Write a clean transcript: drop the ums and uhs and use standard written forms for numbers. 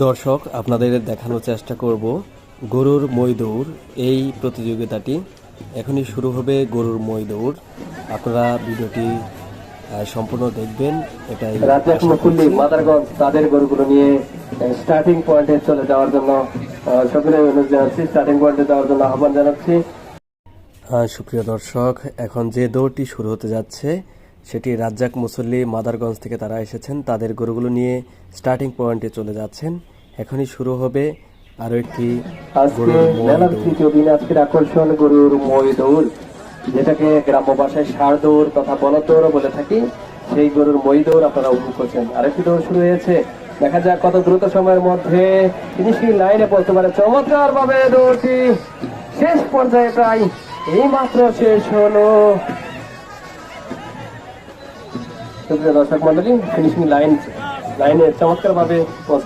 দর্শক, আপনাদের দেখানোর চেষ্টা করব গরুর মই দৌড়। এই প্রতিযোগিতাটি এখনই শুরু হবে। গরুর মই দৌড়, আপনারা ভিডিওটি সম্পূর্ণ দেখবেন এটাই রাজ্জাক মুকুল্লি মাদারগঞ্জ তাদের গরুগুলো নিয়ে স্টার্টিং পয়েন্টে চলে যাওয়ার জন্য সকলে অনুরোধ জানাচ্ছি, স্টার্টিং পয়েন্টে যাওয়ার জন্য আহ্বান জানাচ্ছি। সুপ্রিয় দর্শক, এখন যে দৌড়টি শুরু হতে যাচ্ছে সেটি রাজ্জাক মুসল্লি মাদারগঞ্জ থেকে তারা এসেছেন, তাদের গরুগুলো নিয়ে স্টার্টিং পয়েন্টে চলে যাচ্ছেন। এখনই শুরু হবে আরো একটি মেলার তৃতীয় দিন আজকের আকর্ষণ গরুর মই দৌড়, যেটাকে গ্রাম্য ভাষায় ষাঁড় দৌড় তথা বলদ দৌড়ও বলে থাকি। সেই গরুর মই দৌড় আপনারা উপভোগ করছেন। আরেকটি দৌড় শুরু হয়েছে, দেখা যাক কত দ্রুত সময়ের মধ্যে ফিনিশিং লাইনে পৌঁছতে পারে। চমৎকার ভাবে দৌড়টি শেষ পর্যায়ে প্রায় এই মাত্র শেষ হলো। দর্শক মন্ডলী, ফিনিশিং লাইনে চমৎকার ভাবে